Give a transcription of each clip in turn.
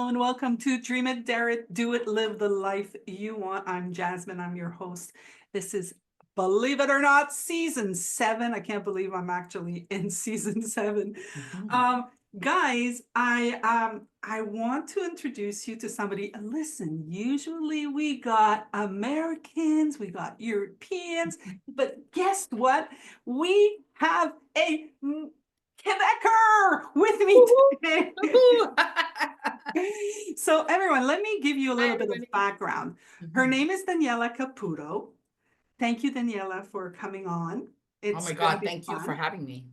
Hello and welcome to Dream It, Dare It, Do It, Live the Life You Want. I'm Jasmine. I'm your host. This is, believe it or not, season 7. I can't believe I'm actually in season 7. Guys, I want to introduce you to somebody. Listen, usually we got Americans, we got Europeans, but guess what? We have a Quebecer with me today. So everyone, let me give you a little bit of background. Her name is Daniela Caputo. Thank you, Daniela, for coming on. Oh my God, thank you for having me.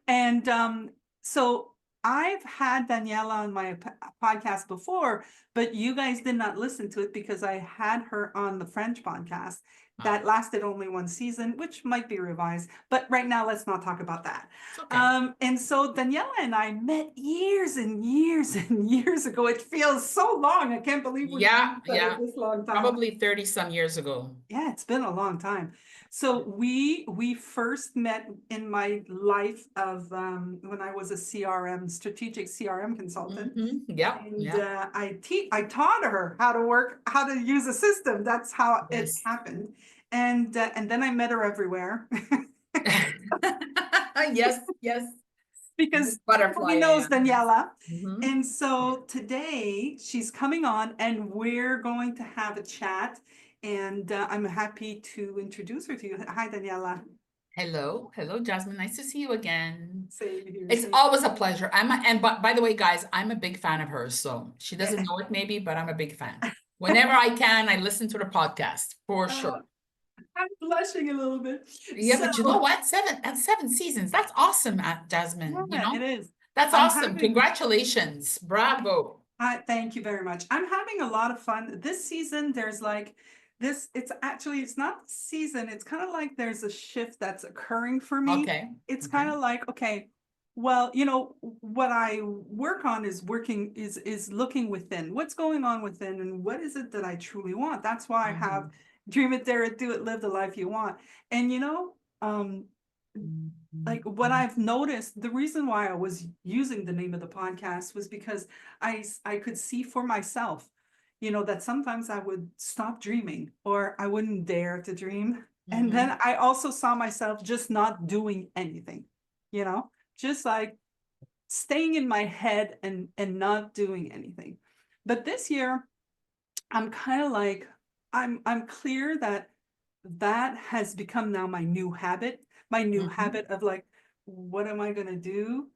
And so I've had Daniela on my podcast before, but you guys did not listen to it because I had her on the French podcast that lasted only 1 season, which might be revised. But right now, let's not talk about that. Okay. And so Daniela and I met years and years and years ago. It feels so long. I can't believe we've been this long time. Probably 30 some years ago. Yeah, it's been a long time. So we first met in my life of when I was a strategic CRM consultant. I taught her how to use a system. That's how it happened. And then I met her everywhere. Yes. Because butterfly knows Daniela. And so today she's coming on and we're going to have a chat. And I'm happy to introduce her to you. Hi, Daniela. Hello, Jasmine. Nice to see you again. Same here. It's always a pleasure. And by the way, guys, I'm a big fan of hers. So she doesn't know it maybe, but I'm a big fan. Whenever I can, I listen to the podcast for sure. I'm blushing a little bit. Yeah, but you know what? 7 seasons. That's awesome, Jasmine. Yeah, it is. That's awesome. Congratulations. Bravo. Thank you very much. I'm having a lot of fun. This season, there's like this, it's not season. It's kind of like there's a shift that's occurring for me. Okay. It's kind of like, okay, well, what I work on is looking within. What's going on within and what is it that I truly want? That's why I have Dream It, Dare It, Do It, Live the Life You Want. And like what I've noticed, the reason why I was using the name of the podcast was because I could see for myself, that sometimes I would stop dreaming or I wouldn't dare to dream. And then I also saw myself just not doing anything, just like staying in my head and not doing anything. But this year, I'm kind of like, I'm clear that has become now my new habit. My new habit of like, what am I going to do?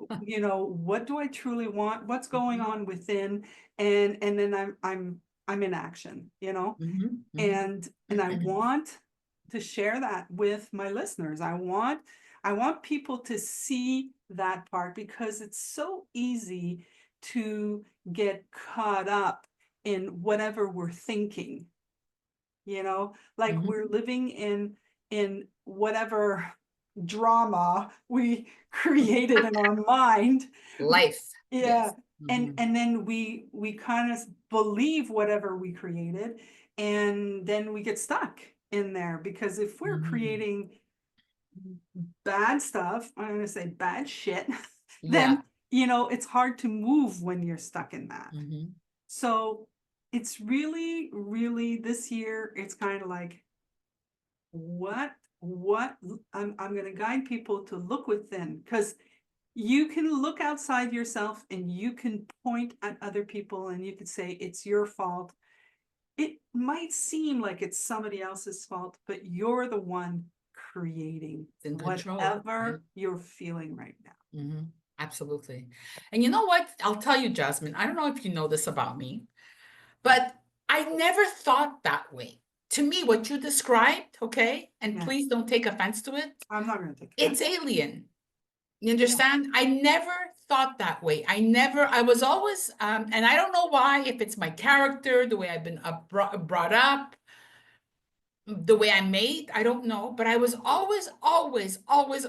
What do I truly want? What's going on within? And then I'm in action, and I want to share that with my listeners. I want people to see that part because it's so easy to get caught up in whatever we're thinking, like we're living in whatever drama we created in our mind. Life. Yeah. Yes. And then we kind of believe whatever we created, and then we get stuck in there because if we're creating bad stuff, I'm going to say bad shit, then it's hard to move when you're stuck in that. So it's really, really this year, it's kind of like, what I'm going to guide people to look within, because you can look outside yourself and you can point at other people and you could say it's your fault. It might seem like it's somebody else's fault, but you're the one creating whatever you're feeling right now. Absolutely. And you know what? I'll tell you, Jasmine, I don't know if you know this about me, but I never thought that way. To me, what you described, okay, and please don't take offense to it. I'm not going to take offense. It's alien. You understand? I never thought that way. I was always, and I don't know why, if it's my character, the way I've been brought up, the way I'm made, I don't know, but I was always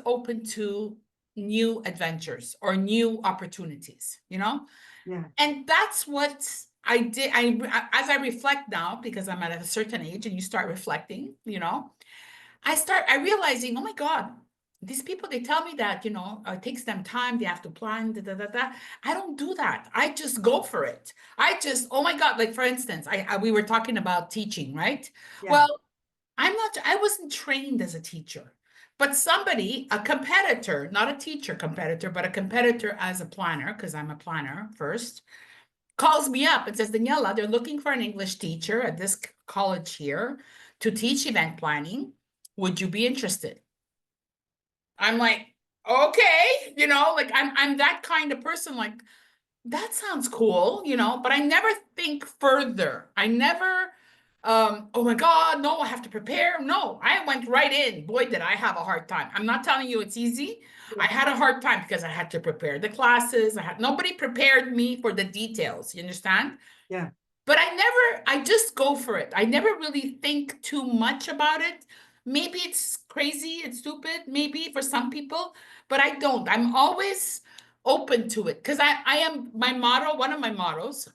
open to new adventures or new opportunities, Yeah. And that's what I did. As I reflect now, because I'm at a certain age and you start reflecting, I realizing, oh my God, these people, they tell me that, it takes them time, they have to plan, da, da, da, da. I don't do that. I just go for it. Oh my God, like for instance, we were talking about teaching, right? Yeah, Well, I wasn't trained as a teacher, but somebody, a competitor, not a teacher competitor, but a competitor as a planner, because I'm a planner first, calls me up and says, Daniela, they're looking for an English teacher at this college here to teach event planning. Would you be interested? I'm like, okay, like I'm that kind of person, like, that sounds cool, but I never think further. I never, oh my God, no, I have to prepare. No, I went right in. Boy, did I have a hard time. I'm not telling you it's easy. I yeah, had a hard time because I had to prepare the classes. Nobody prepared me for the details. You understand? yeah. But I just go for it. I never really think too much about it. Maybe it's crazy, it's stupid, maybe for some people, but I don't. I'm always open to it because I am my motto, one of my mottos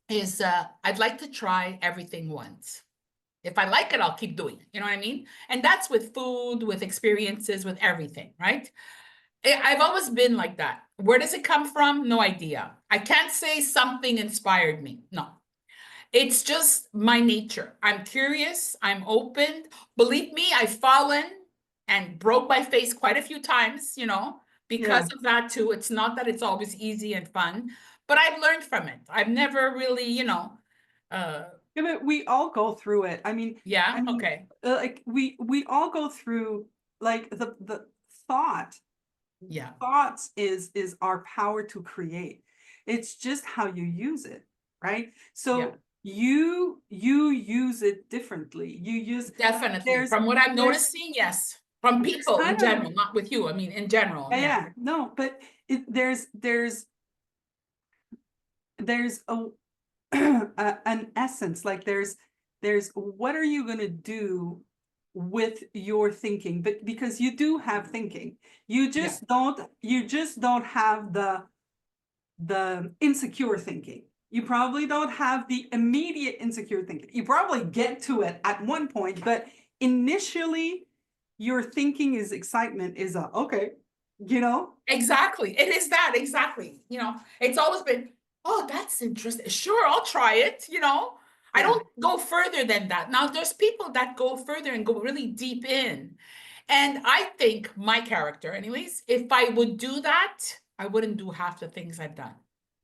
is I'd like to try everything once. If I like it, I'll keep doing it. You know what I mean? And that's with food, with experiences, with everything, right? I've always been like that. Where does it come from? No idea. I can't say something inspired me. No, it's just my nature. I'm curious, I'm open. Believe me, I've fallen and broke my face quite a few times, because Yeah. of that too. It's not that it's always easy and fun, but I've learned from it. I've never really, uh, Yeah, but we all go through it. yeah, I mean, okay. like we all go through like the thought. Yeah, Thoughts is our power to create. It's just how you use it, right? yeah, So you use it differently. You use definitely. there's From what I'm there's noticing, yes. From there's people in kind of general, not with you. I mean, in general, yeah, yeah. yeah, no, but there's a an essence, like there's what are you going to do with your thinking, but because you do have thinking, Yeah, you just don't have the insecure thinking. You probably don't have the immediate insecure thinking. You probably get to it at one point, but initially your thinking is excitement, is a okay, you know. exactly. It is that, exactly. It's always been, oh, that's interesting. Sure, I'll try it. I Yeah, don't go further than that. Now, there's people that go further and go really deep in. And I think my character, anyways, if I would do that, I wouldn't do half the things I've done.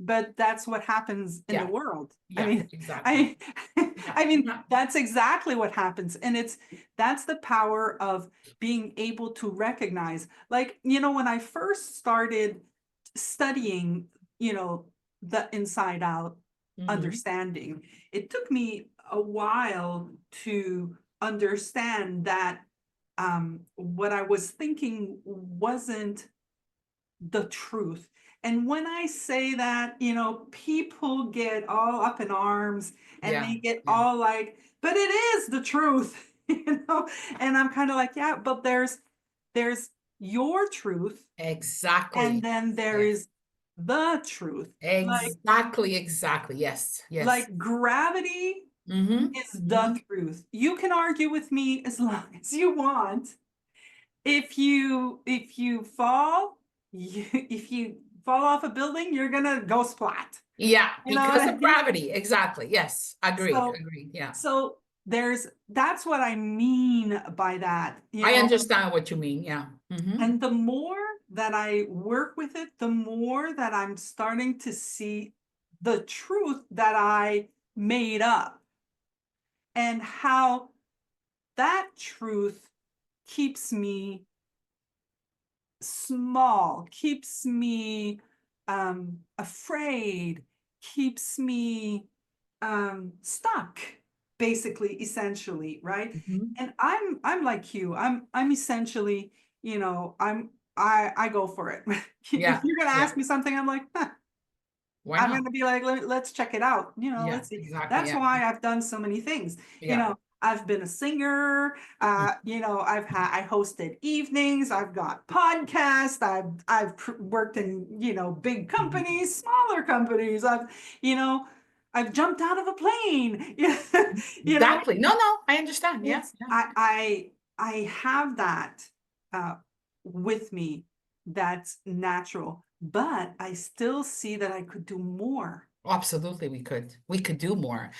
but that's what happens in the Yeah, world. I yeah, mean, exactly. I Yeah, I mean, yeah. that's exactly what happens. And that's the power of being able to recognize, like, when I first started studying, the inside out Mhm. understanding, it took me a while to understand that what I was thinking wasn't the truth. And when I say that, people get all up in arms and Yeah, they get yeah, all like, but it is the truth, And I'm kind of like, yeah, but there's your truth, and exactly. then there Yes. is the truth. Like Exactly, exactly. Yes, yes. gravity Mm-hmm. is Mm-hmm. the truth. You can argue with me as long as you want. If you fall, if you fall off a building, you're gonna go splat. Yeah, You know what because I of mean? gravity. Exactly. Yes. Agreed. So Agreed. Yeah. so that's what I mean by that, I understand what you mean. Yeah. Mm-hmm. and the more that I work with it, the more that I'm starting to see the truth that I made up, and how that truth keeps me small, keeps me afraid, keeps me stuck, basically, essentially, right? Mm-hmm. And I'm like you. I'm essentially, I go for it. If Yeah. you're gonna Yeah. ask me something, I'm like, huh, Why I'm not? gonna be like, let's check it out. Yeah, Let's see. exactly. That's Yeah. why I've done so many things. Yeah. I've been a singer. Mm. I hosted evenings. I've got podcasts. I've worked in big Mhm. companies, smaller companies. You know, I've jumped out of a plane. you know, Exactly. No, no, I understand. Yeah. it's Yeah. I have that. Uh, with me that's natural, but I still see that I could do more. Absolutely, we could do more.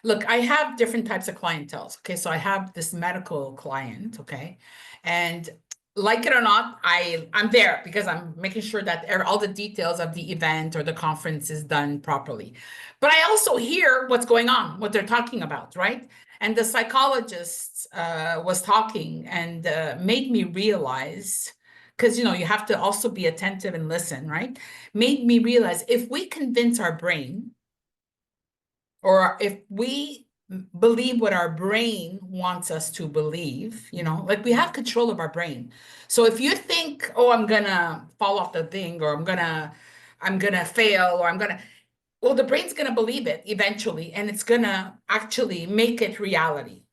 Look, I have different types of clientele. Okay, so I have this medical client, okay, and like it or not, I'm there because I'm making sure that all the details of the event or the conference is done properly. But I also hear what's going on, what they're talking about, right? And the psychologist was talking and made me realize, because you have to also be attentive and listen, right? Made me realize if we convince our brain, or if we believe what our brain wants us to believe, like we have control of our brain. So if you think, oh, I'm gonna fall off the thing, or I'm gonna fail, or well, the brain's gonna believe it eventually, and it's gonna actually make it reality.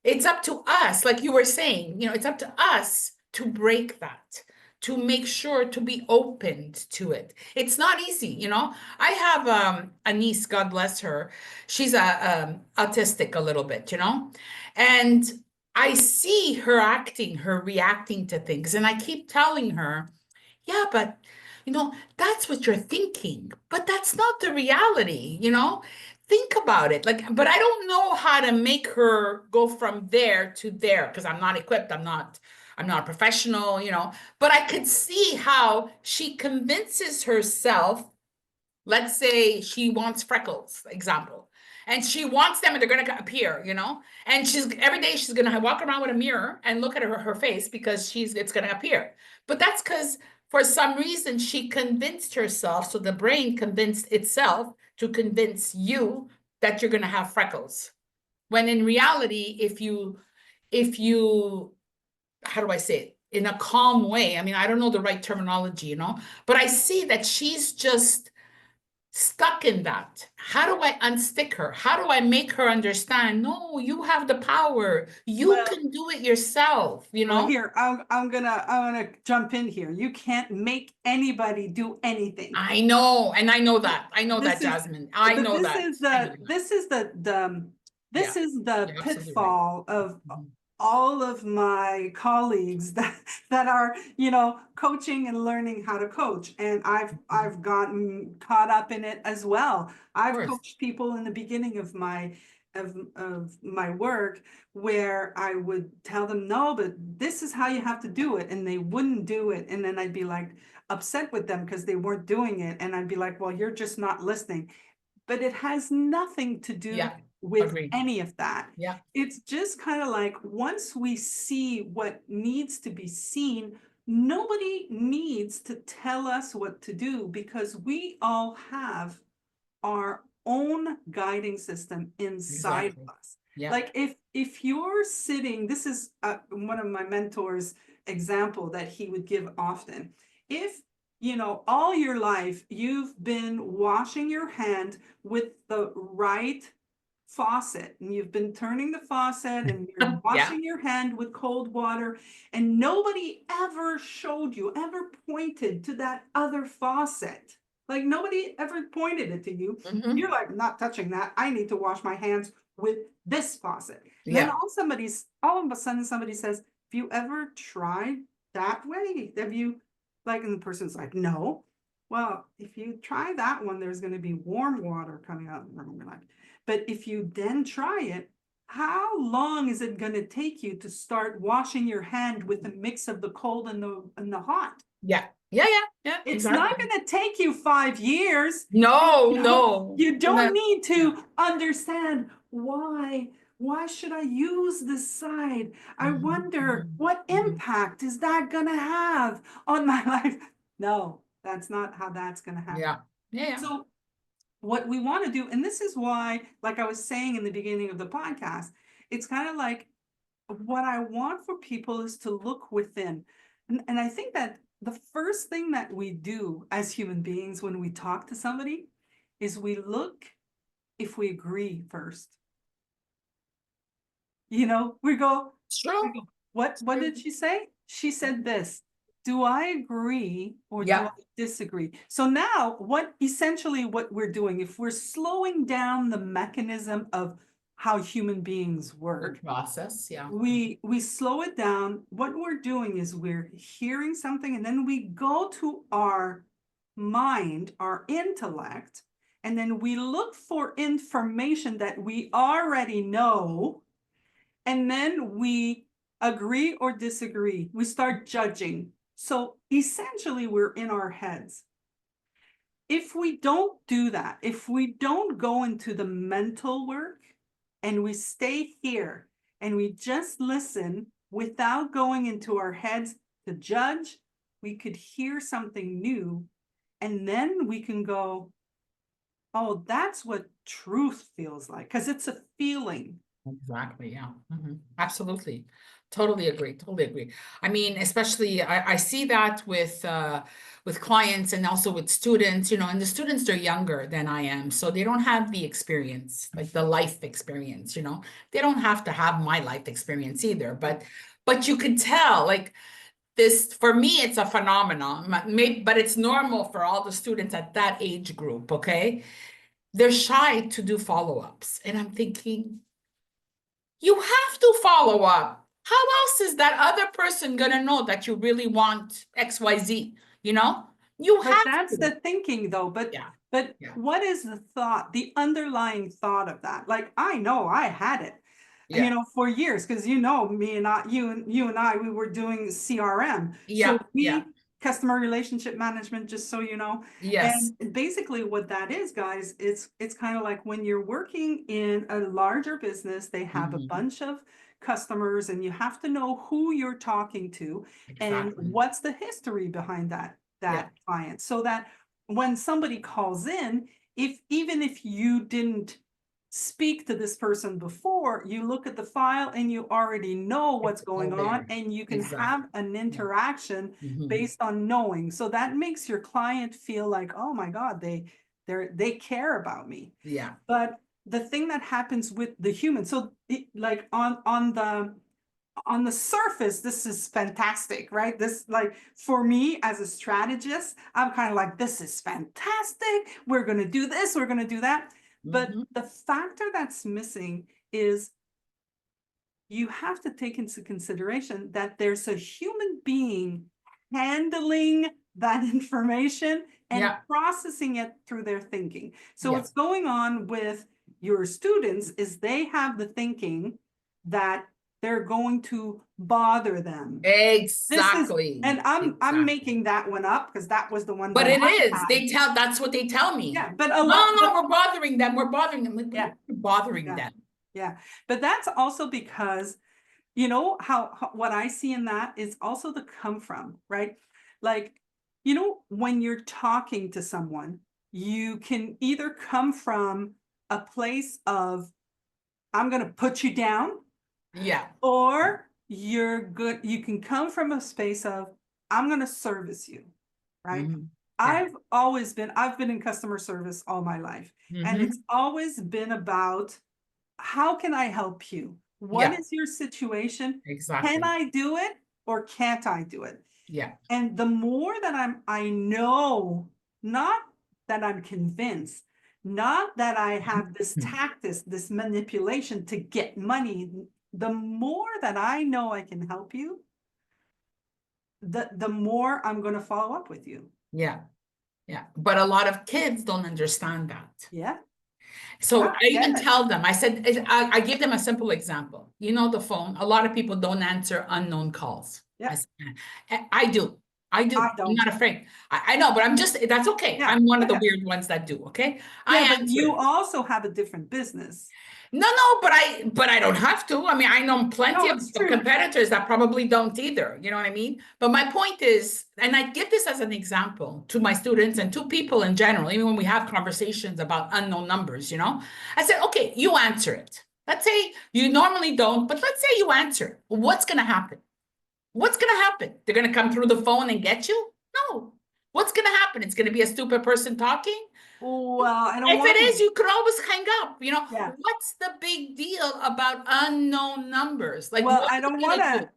It's up to us, like you were saying, it's up to us to break that, to make sure to be opened to it. It's not easy. I have a niece, God bless her. She's autistic a little bit. And I see her reacting to things, and I keep telling her, yeah, but that's what you're thinking, but that's not the reality. Think about it. Like, but I don't know how to make her go from there to there because I'm not equipped. I'm not a professional. But I could see how she convinces herself. Let's say she wants freckles, example, and she wants them and they're going to appear. And she's every day she's going to walk around with a mirror and look at her face because it's going to appear. But that's because for some reason she convinced herself, so the brain convinced itself to convince you that you're going to have freckles. When in reality, if you how do I say it? In a calm way. I mean, I don't know the right terminology, but I see that she's just stuck in that. How do I unstick her? How do I make her understand? No, you have the power. You Well, can do it yourself, you well, know? here, I'm gonna jump in here. You can't make anybody do anything. I know, and I know that. I know This that, is, Jasmine. I but know that. I know that. this Yeah, is the you're absolutely right. pitfall of Mhm. all of my colleagues that are, coaching and learning how to coach. And I've gotten caught up in it as well. Of I've course. coached people in the beginning of my work where I would tell them, no, but this is how you have to do it. And they wouldn't do it. And then I'd be like upset with them because they weren't doing it. And I'd be like, well, you're just not listening. But it has nothing to do Yeah, with agreed. any of that. Yeah, It's just kind of like once we see what needs to be seen, nobody needs to tell us what to do because we all have our own guiding system inside exactly. of us. Yeah. Like if you're sitting, this is one of my mentors example that he would give often. If all your life you've been washing your hand with the right faucet and you've been turning the faucet and you're Yeah. washing your hand with cold water and nobody ever showed you, ever pointed to that other faucet, like nobody ever pointed it to you, Hmm. you're like, not touching that, I need to wash my hands with this faucet. And then Yeah. all of a sudden somebody says, have you ever tried that way? Have you, like, and the person's like, no. Well, if you try that one, there's going to be warm water coming out. And I'm like, but if you then try it, how long is it going to take you to start washing your hand with a mix of the cold and the hot? Yeah. Yeah. Yeah. Yeah. It's not Exactly. going to take you 5 years. No, You know, no. you And don't need yeah. to understand why. Why should I use this side? I Mhm, wonder mhm, what mhm. impact is that going to have on my life? No, that's not how that's going to happen. Yeah. Yeah. Yeah. So what we want to do, and this is why, like I was saying in the beginning of the podcast, it's kind of like what I want for people is to look within. And I think that the first thing that we do as human beings when we talk to somebody is we look if we agree first. We go, It's true. what did she say? She said this. Do I agree or do I Yeah. disagree? So now what we're doing, if we're slowing down the mechanism of how human beings The work. process, yeah. We slow it down. What we're doing is we're hearing something, and then we go to our mind, our intellect, and then we look for information that we already know, and then we agree or disagree. We start judging. So essentially, we're in our heads. If we don't do that, if we don't go into the mental work and we stay here and we just listen without going into our heads to judge, we could hear something new, and then we can go, oh, that's what truth feels like, because it's a feeling. Exactly, yeah. Absolutely. Totally agree. Totally agree. I mean, especially I see that with clients and also with students, and the students, they're younger than I am. So they don't have the experience, like the life experience. They don't have to have my life experience either, but you can tell, like, this, for me, it's a phenomenon, maybe, but it's normal for all the students at that age group, okay? They're shy to do follow-ups. And I'm thinking, you have to follow up. How else is that other person gonna know that you really want XYZ? You know, you But have that's to. the thinking though, Yeah, but yeah, what is the thought, the underlying thought of that? Like, I know I had it, yeah, for years, because me and you and I, we were doing CRM. So yeah, yeah. we customer relationship management, just so you know. Yes. And basically what that is, guys, it's kind of like when you're working in a larger business, they have a Mhm. bunch of customers, and you have to know who you're talking to and Exactly. what's the history behind Yeah, that client, so that when somebody calls in, even if you didn't speak to this person before, you look at the file and you already know it's what's going all on, there. and you can Exactly. have an Yeah. interaction Mhm. based on knowing. So that makes your client feel like, oh my God, they care about me. Yeah. But the thing that happens with the human, so like on the surface, this is fantastic, right? This, like, for me as a strategist, I'm kind of like, this is fantastic. We're going to do this, we're going to do that. But Mhm. the factor that's missing is you have to take into consideration that there's a human being handling that information and Yeah. processing it through their thinking. So Yeah. what's going on with your students is they have the thinking that they're going to bother them. This is, Exactly. and I'm Exactly. making that one up because that was the one But that it I is. had. That's what they tell me. Yeah, but a No, lot, no, but we're bothering them. We're bothering them. Like, what do you yeah, mean you're bothering yeah, them? yeah. But that's also because how what I see in that is also the come from, right? Like, when you're talking to someone, you can either come from a place of, I'm going to put you down, Yeah. or you can come from a space of, I'm going to service you, right? Mhm. Yeah. I've been in customer service all my life, and it's Hmm. always been about, how can I help you? What Yeah, is your situation? Can exactly. I do it or can't I do it? Yeah. And the more that I know, not that I'm convinced, not that I have this tactic, this manipulation to get money, the more that I know I can help you, the more I'm going to follow up with you. Yeah. Yeah. But a lot of kids don't understand that. Yeah. So I I get even it. tell them, I said, I give them a simple example. The phone, a lot of people don't answer unknown calls. I Yeah. said, I do. I do. I I'm don't. not afraid. I know, but that's okay. Yeah. I'm one of the Yeah. weird ones that do. Okay. I Yeah. But answer you it. also have a different business. No, but I don't have to. I mean, I know plenty No, of it's true. competitors that probably don't either. You know what I mean? But my point is, and I give this as an example to my students and to people in general, even when we have conversations about unknown numbers. I said, okay, you answer it. Let's say you normally don't, but let's say you answer it. What's going to happen? What's going to happen? They're going to come through the phone and get you? No. What's going to happen? It's going to be a stupid person talking. Well, I don't If it want to. is, you could always hang up. Yeah. What's the big deal about unknown numbers? Like, Well, what I are don't you want gonna to. do?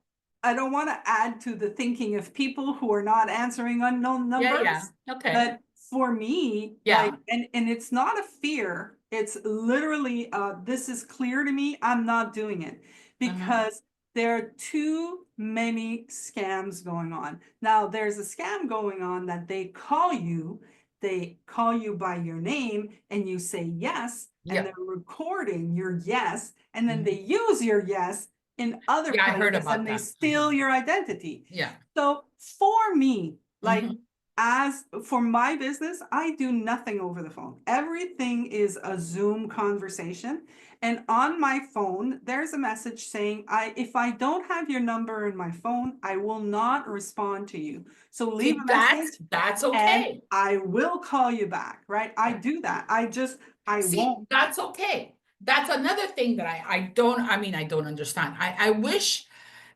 I don't want to add to the thinking of people who are not answering unknown Yeah, yeah. numbers. Okay. But for me, like, Yeah. and it's not a fear. It's literally, this is clear to me, I'm not doing it because there are too many scams going on. Now, there's a scam going on that they call you by your name and you say yes, and Yeah. they're recording your yes, and then Mhm. they use your yes in other Yeah, I heard places about and they that. steal your identity. Yeah. So for me, like, Mhm. as for my business, I do nothing over the phone. Everything is a Zoom conversation. And on my phone, there's a message saying, if I don't have your number in my phone, I will not respond to you. So leave See, a message that's and okay. I will call you back, right? I do that. I See, won't. that's okay. That's another thing that I don't, I mean, I don't understand. I wish,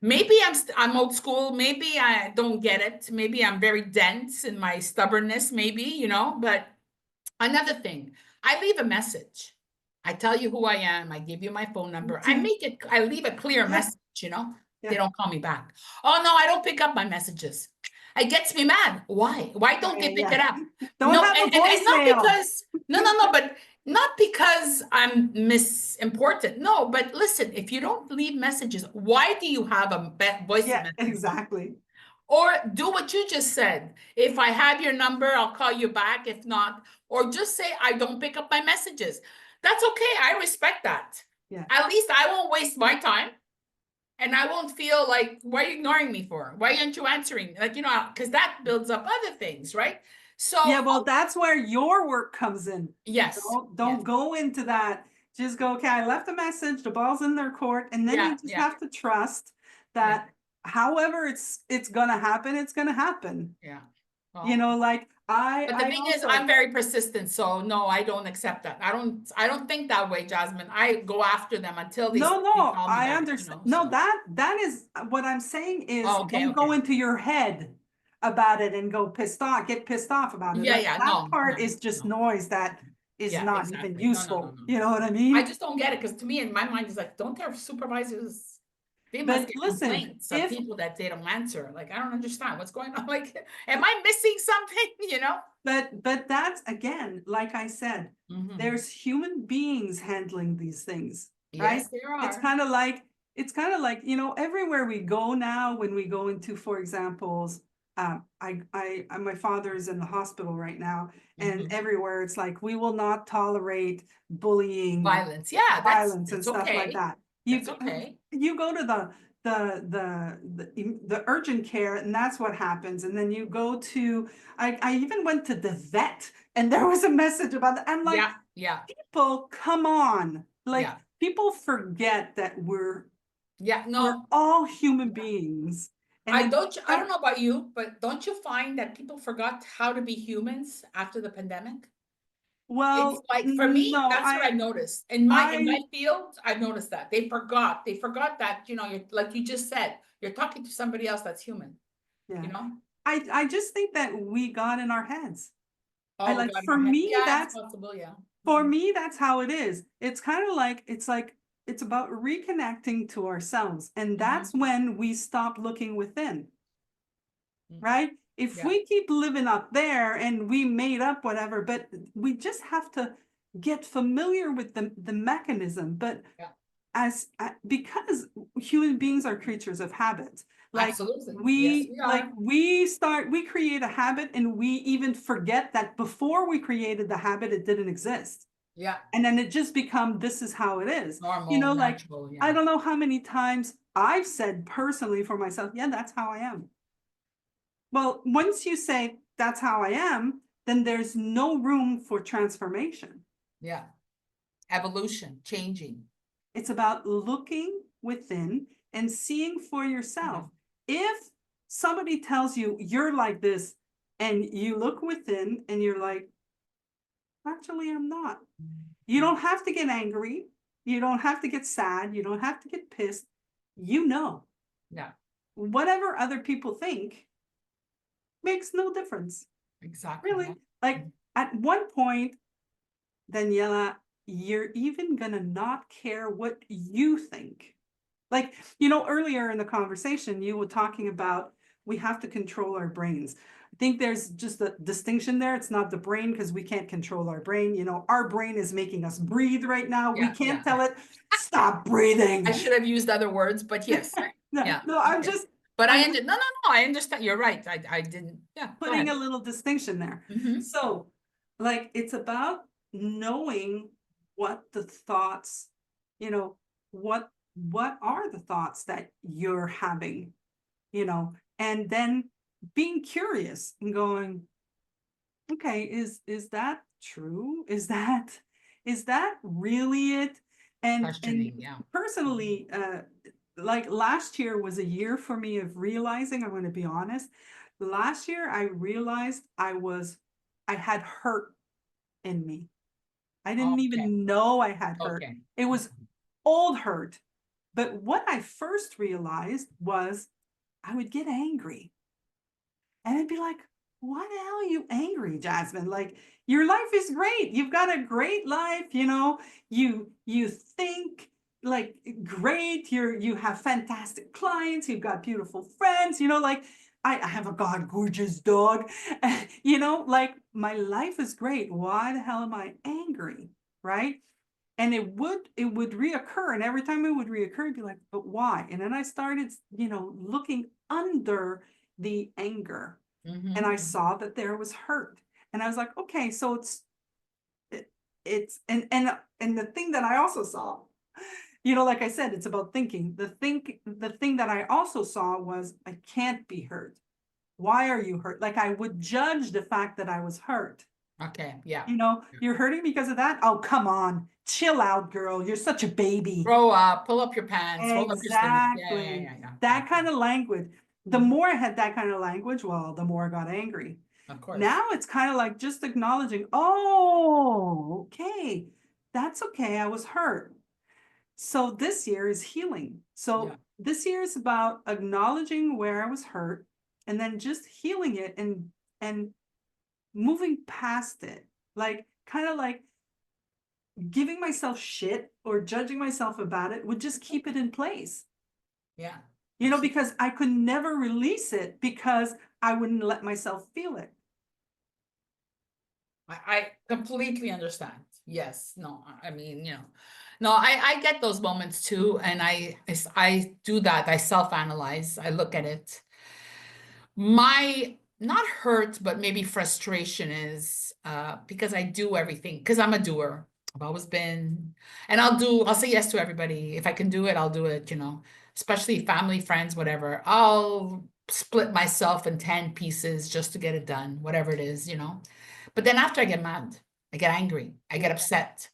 maybe I'm old school, maybe I don't get it. Maybe I'm very dense in my stubbornness, maybe, you know, but another thing, I leave a message. I tell you who I am. I give you my phone number. I leave a clear Yeah, message, you know, they yeah, don't call me back. Oh no, I don't pick up my messages. It gets me mad. Why? Why don't yeah, they pick yeah. it up? Don't No, have a and not voicemail. because, no, but not because I'm important. No, but listen, if you don't leave messages, why do you have a voice Yeah, message? exactly. Or do what you just said. If I have your number, I'll call you back. If not, or just say, I don't pick up my messages. That's okay. I respect that. Yeah. At least I won't waste my time. And I won't feel like, why are you ignoring me for? Why aren't you answering? Like, you know, because that builds up other things, right? Yeah, So, well, that's where your work comes in. yes, Don't yes, go into that. Just go, okay, I left a message, the ball's in their court, and then yeah, you just yeah, have to trust yeah, that however it's gonna happen, it's gonna happen. yeah. You Well, know, like but the I thing is, I'm also very persistent, so no, I don't accept that. I don't think that way, Jasmine. I go after them until they no, call me I back, you understand. know, No, so. that is what I'm saying is Oh, okay, don't go okay. into your head about it and go get pissed off about it. Yeah, Like yeah, that no, part no, is just no. noise that is Yeah, not even exactly. No, no, no, useful. no. You know what I I mean? just don't get it because to me, in my mind, it's like, don't their supervisors, they must But get listen, complaints of if people that they don't answer. Like, I don't understand what's going on. Like, am I missing something? You know? but that's again, like I said, Mhm. there's human beings handling these things, right? Yes, there It's are. kind of like you know, everywhere we go now, when we go into, for examples, my father is in the hospital right now, and Mhm. everywhere it's like we will not tolerate bullying, Violence. Yeah, violence, and that's stuff like okay. that. That's okay. You go to the urgent care, and that's what happens. And then you go to I even went to the vet, and there was a message about that. I'm like, Yeah, yeah, people, come on. Like, yeah, people forget that yeah. we're No, all human beings. And then I don't know about you, but don't you find that people forgot how to be humans after the pandemic? It's well, like for me, no, that's what I noticed. In my I field, I've noticed that. They forgot that, you know, you're like you just said, you're talking to somebody else that's human, yeah, you know? I just think that we got in our heads. I Oh, we like, got in for our head. me, Yeah, it's that's possible, yeah. For Mhm. me, that's how it is. It's kind of like, it's about reconnecting to ourselves. And that's Mhm. when we stop looking within, Mm. right? If Yeah, we keep living up there and we made up whatever, but we just have to get familiar with the mechanism. But yeah, because human beings are creatures of habits, like absolutely. Yes, we are. we create a habit and we even forget that before we created the habit, it didn't exist. Yeah, And then it just become, this is how it is. You normal, know, like, natural, I yeah. don't know how many times I've said personally for myself, yeah, that's how I am. Well, once you say that's how I am, then there's no room for transformation. Yeah. Evolution, changing. It's about looking within and seeing for yourself. Mhm. If somebody tells you you're like this and you look within and you're like, actually, I'm not. You don't have to get angry. You don't have to get sad. You don't have to get pissed. You know, Yeah, whatever other people think makes no difference. exactly. Really. Yeah. Like, Mhm. at one point, Daniela, you're even gonna not care what you think. Like, you know, earlier in the conversation, you were talking about we have to control our brains. I think there's just a distinction there. It's not the brain, because we can't control our brain. You know, our brain is making us breathe right now. We Yeah, can't yeah. tell it, stop breathing. I should have used other words, but yes, No, yeah. no, I'm Okay. just, But I'm no, no, no, I understand. You're right. I didn't, yeah, go putting ahead. a little distinction there. Mm-hmm. So, like, it's about knowing what the thoughts, you know, what are the thoughts that you're having, you know, and then being curious and going, okay, is that true? Is that really it? And Questioning, yeah. personally, like last year was a year for me of realizing, I'm going to be honest. Last year I realized I had hurt in me. I didn't Okay, even know I had hurt. okay. It was old hurt. But what I first realized was I would get angry. And I'd be like, why the hell are you angry, Jasmine? Like, your life is great. You've got a great life, you know. You think like great. You have fantastic clients, you've got beautiful friends, you know, like I have a god gorgeous dog. You know, like my life is great. Why the hell am I angry? Right? And it would reoccur. And every time it would reoccur, I'd be like, but why? And then I started, you know, looking under the anger, and I Mm-hmm. saw that there was hurt. And I was like, okay, so it, it's and the thing that I also saw, you know, like I said, it's about thinking. The thing that I also saw was I can't be hurt. Why are you hurt? Like I would judge the fact that I was hurt. Okay, yeah. You know, Yeah. you're hurting because of that? Oh, come on. Chill out, girl. You're such a baby. Grow up, pull up your pants, roll up your sleeves. Yeah, yeah, Exactly. yeah, yeah. That kind of language. The Mhm. more I had that kind of language, well, the more I got angry. Of course. Now it's kind of like just acknowledging, oh, okay, that's okay. I was hurt. So this year is healing. Yeah. So this year is about acknowledging where I was hurt and then just healing it and moving past it. Like kind of like giving myself shit or judging myself about it would just keep it in place. Yeah. You know, because I could never release it because I wouldn't let myself feel it. I completely understand. Yes. No, I mean, no, I get those moments too. And I do that. I self-analyze. I look at it. My not hurt, but maybe frustration is because I do everything because I'm a doer. I've always been, and I'll say yes to everybody. If I can do it, I'll do it, especially family, friends, whatever. I'll split myself in 10 pieces just to get it done, whatever it is. But then after I get mad, I get angry, I get Yeah. upset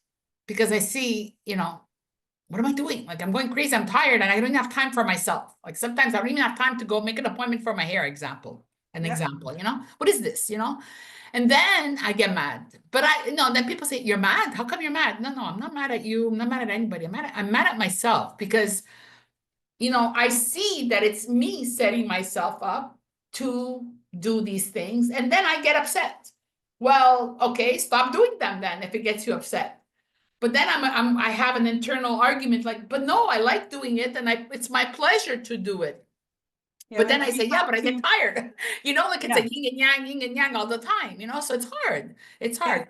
because I see, what am I doing? Like I'm going crazy, I'm tired, and I don't even have time for myself. Like sometimes I don't even have time to go make an appointment for my hair, an Yeah. example, what is this, and then I get mad. But then people say, you're mad? How come you're mad? No, I'm not mad at you. I'm not mad at anybody. I'm mad at myself because, I see that it's me setting myself up to do these things. And then I get upset. Well, okay, stop doing them then if it gets you upset. But then I have an internal argument like, but no, I like doing it and it's my pleasure to do it. Yeah. But then Like I we say, yeah, have but I get to, tired. Like it's a yeah. yin and yang all the time, so it's hard. It's Yeah. hard.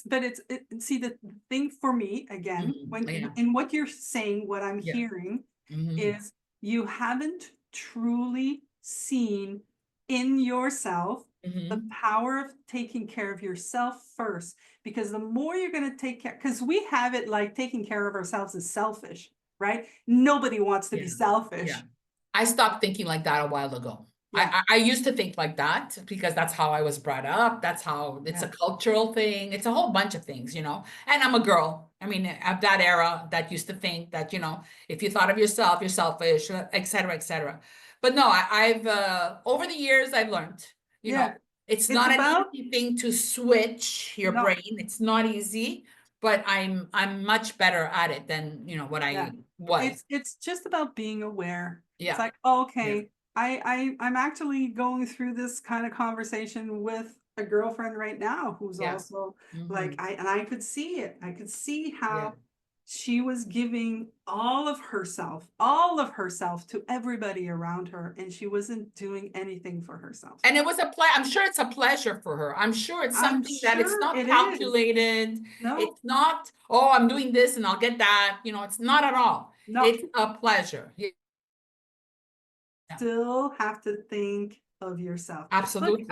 But see, the thing for me, again, Yeah. in what you're saying, what I'm Yeah. hearing Hmm. is you haven't truly seen in yourself the Hmm. power of taking care of yourself first. Because the more you're going to take care, because we have it like taking care of ourselves is selfish, right? Nobody wants to be Yeah. Yeah. selfish. I stopped thinking like that a while ago. Yeah. I used to think like that because that's how I was brought up. That's how it's a Yeah. cultural thing. It's a whole bunch of things. And I'm a girl. I mean, at that era that used to think that, if you thought of yourself, you're selfish, et cetera, et cetera. But no, I've over the years I've learned, you know, Yeah. it's It's not an about, easy thing to switch your no. brain. It's not easy, but I'm much better at it than, what Yeah. I was. It's just about being aware. It's Yeah. like, oh, Yeah. okay, I'm actually going through this kind of conversation with a girlfriend right now who's Yeah. also like Hmm. I could see it. I could see Yeah. how she was giving all of herself to everybody around her, and she wasn't doing anything for herself. And it was I'm sure it's a pleasure for her. I'm sure it's I'm something that it's sure not it is. calculated. No, It's not, oh, I'm doing this and I'll get that. You know, it's not at all. no, It's a pleasure. Yeah, still have to think of yourself. Look, absolutely.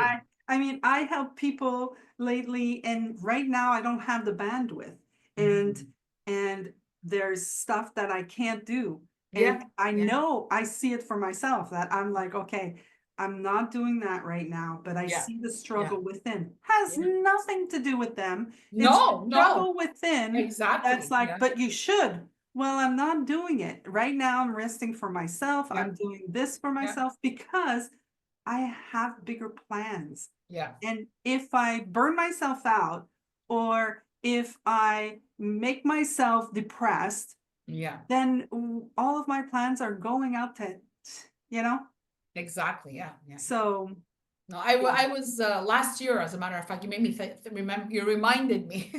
I mean, I help people lately, and right now I don't have the bandwidth, and Mhm. and there's stuff that I can't do. And Yeah, I yeah, know I see it for myself that I'm like, okay, I'm not doing that right now, but I yeah, see the yeah, struggle within. Has yeah. nothing to do with them. It's the No, no, struggle within that's exactly. like, Yeah, but you should. Well, I'm not doing it. Right now, I'm resting for myself. yeah, I'm doing this for yeah, myself because I have bigger plans. yeah, And if I burn myself out, or if I make myself depressed, yeah, then all of my plans are going out to, you know? exactly. Yeah, yeah. So, No, yeah, I was last year, as a matter of fact, you made me remember, you reminded me.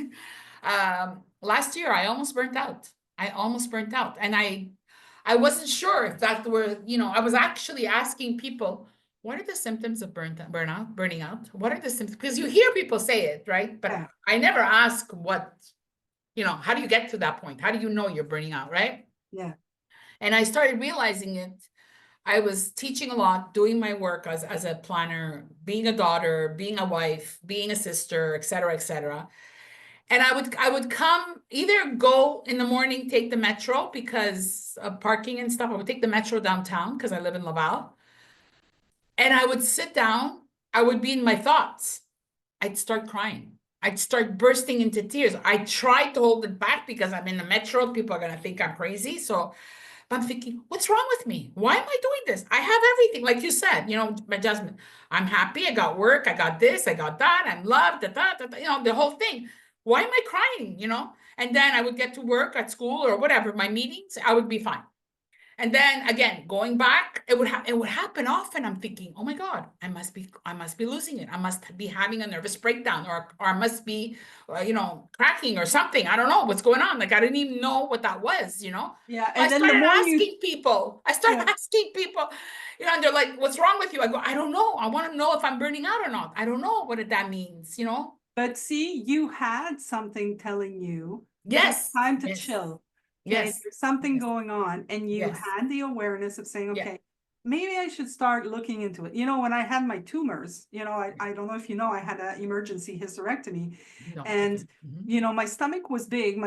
Last year I almost burnt out. I almost burnt out. And I wasn't sure if that were, you know, I was actually asking people, what are the symptoms of burning out? What are the symptoms? Because you hear people say it, right? But yeah, I never ask what, you know, how do you get to that point? How do you know you're burning out, right? yeah, And I started realizing it. I was teaching a lot, doing my work as a planner, being a daughter, being a wife, being a sister, et cetera, et cetera. And I would come either go in the morning, take the metro because of parking and stuff. I would take the metro downtown because I live in Laval. And I would sit down, I would be in my thoughts. I'd start crying. I'd start bursting into tears. I tried to hold it back because I'm in the metro. People are gonna think I'm crazy. So but I'm thinking, what's wrong with me? Why am I doing this? I have everything, like you said, you know, my Jasmine. I'm happy. I got work. I got this. I got that. I'm loved. You know, the whole thing. Why am I crying? You know, and then I would get to work at school or whatever, my meetings, I would be fine. And then again, going back, it would happen often. I'm thinking, oh my God, I must be losing it. I must be having a nervous breakdown, or I must be, you know, cracking or something. I don't know what's going on. Like I didn't even know what that was, you know. yeah. So I And then the started more you, asking people. I yeah, started asking people, you know, and they're like, "What's wrong with you?" I go, "I don't know. I want to know if I'm burning out or not. I don't know what that means, you know." but see, you had something telling you it's Yes, time to yes, chill. Okay, yes, there's something yes, going on, and you yes, had the awareness of saying, yeah, okay, maybe I should start looking into it. You know, when I had my tumors, you know, I don't know if you know, I had an emergency hysterectomy, no, I and didn't. Mhm. you know, my stomach was big,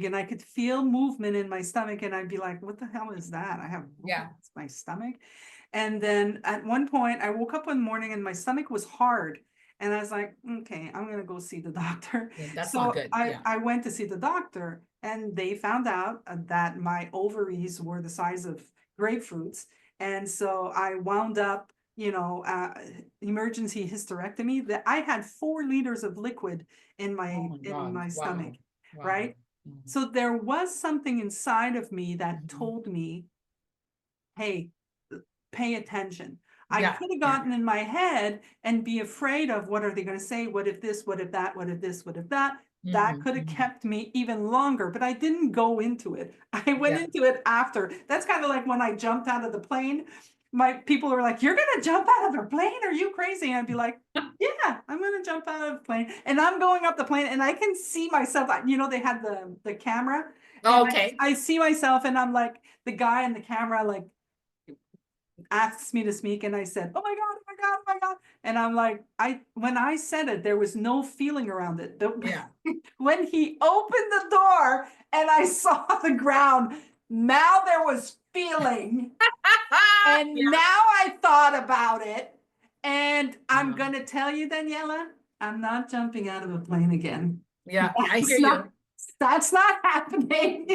and I could feel movement in my stomach, and I'd be like, what the hell is that? I have movement Yeah, in my stomach. And then at one point, I woke up one morning and my stomach was hard. And I was like, okay, I'm gonna go see the doctor. yeah, that's not So good. Yeah. I went to see the doctor, and they found out that my ovaries were the size of grapefruits. And so I wound up, you know, emergency hysterectomy. That I had 4 liters of liquid Oh my in God. my stomach, Wow. Wow. right? So there was something inside of me that Mhm. told me, hey, pay attention. I Yeah. could have Yeah. gotten in my head and be afraid of what are they going to say? What if this? What if that? What if this? What if that? That Mhm, could have mhm. kept me even longer, but I didn't go into it. I went Yeah. into it after. That's kind of like when I jumped out of the plane. My people are like, "You're gonna jump out of a plane? Are you crazy?" And I'd be like, "Yeah, I'm gonna jump out of the plane." And I'm going up the plane, and I can see myself. You know, they had the camera, and Okay. I see myself, and I'm like the guy in the camera, like asks me to speak, and I said, "Oh my God, oh my God, oh my God." And I'm like, when I said it, there was no feeling around it. Yeah. When he opened the door and I saw the ground, now there was feeling. And Yeah. now I thought about it. And I'm Yeah. gonna tell you, Daniela, I'm not jumping out of a plane again. Yeah. I hear That's not you. that's not happening.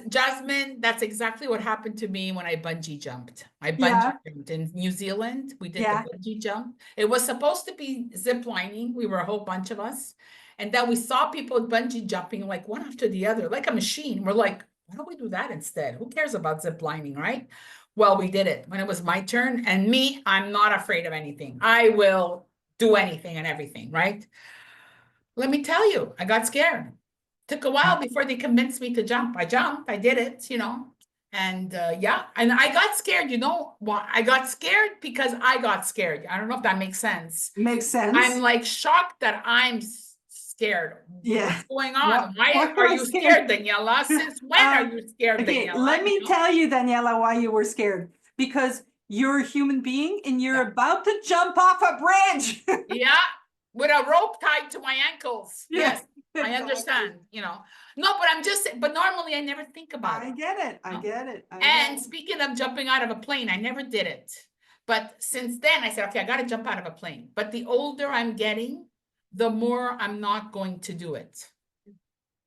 Jasmine, that's exactly what happened to me when I bungee jumped. I bungee Yeah, jumped in New Zealand. We did the yeah. bungee jump. It was supposed to be zip lining. We were a whole bunch of us. And then we saw people bungee jumping like one after the other, like a machine. We're like, why don't we do that instead? Who cares about zip lining, right? Well, we did it when it was my turn. And me, I'm not afraid of anything. I will do anything and everything, right? Let me tell you, I got scared. Took a while before they convinced me to jump. I jumped, I did it, you know. And yeah, and I got scared, you know why? I got scared because I got scared. I don't know if that makes sense. Makes I'm sense. like shocked that I'm scared. Yeah. What's going on? Why Why are am I you scared, scared? Daniela? Since when are you scared, Okay, Daniela? let me You know? tell you, Daniela, why you were scared. Because you're a human being and you're Yeah. about to jump off a bridge. Yeah, with a rope tied to my ankles. Yeah, Yes, I understand, you know. No, but I'm just, but normally I never think about I it. get it. I No? get it. I And get it. speaking of jumping out of a plane, I never did it. But since then, I said, okay, I got to jump out of a plane. But the older I'm getting, the more I'm not going to do it.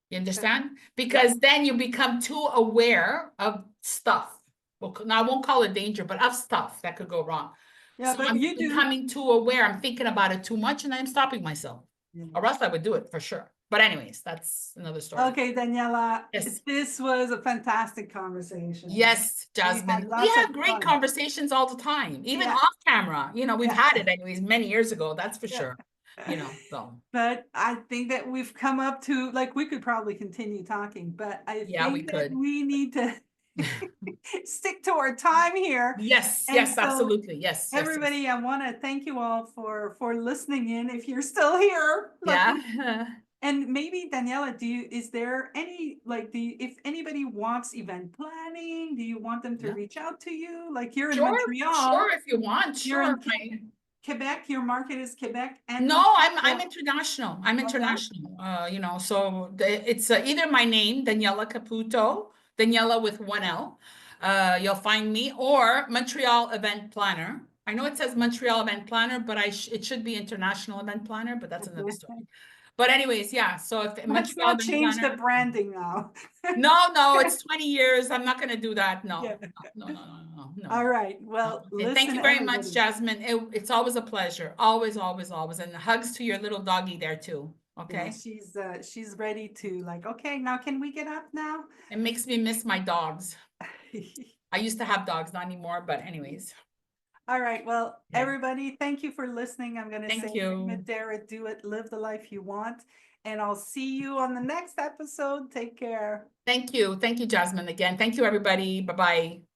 You understand? Because then you become too aware of stuff. Well, now I won't call it danger, but of stuff that could go wrong. Yeah, So but I'm you do. becoming too aware. I'm thinking about it too much and I'm stopping myself. Yeah. Or else I would do it for sure. But anyways, that's another story. Okay, Daniela, Yes. this was a fantastic conversation. Yes, We had Jasmine. We lots have of great fun. conversations all the time, even Yeah. off camera. You know, we've Yeah. had it anyways many years ago, that's for Yeah. sure. You know, so But I think that we've come up to, like, we could probably continue talking, but I yeah, we think that could. we need to stick to our time here. Yes, And yes, so absolutely. Yes, yes, everybody, yes. I want to thank you all for listening in. If you're still here, Yeah. and maybe Daniela, is there any, like, if anybody wants event planning, do you want them to Yeah. reach out to you? Like, you're in Sure, Montreal, sure, if you want, you're sure. in Quebec, your market is Quebec and No, I'm Montreal. international. I'm Okay. international. You know, so it's either my name, Daniela Caputo, Daniela with one L. You'll find me, or Montreal event planner. I know it says Montreal event planner, but it should be international event planner, but that's another story. But anyways, yeah. So if Let's Montreal not event change the planner. branding now. No, it's 20 years. I'm not going to do that. No, Yeah. no. All right. Well, Okay, thank listen, you very much, everybody. Jasmine. It's always a pleasure. Always, always, always. And hugs to your little doggy there too. Yeah, Okay. she's ready to, like, okay, now can we get up now? It makes me miss my dogs. I used to have dogs, not anymore, but anyways. All right. Well, Yeah. everybody, thank you for listening. I'm going to Thank say, you. dare it, do it, live the life you want. And I'll see you on the next episode. Take care. Thank you. Thank you, Jasmine, again. Thank you, everybody. Bye-bye.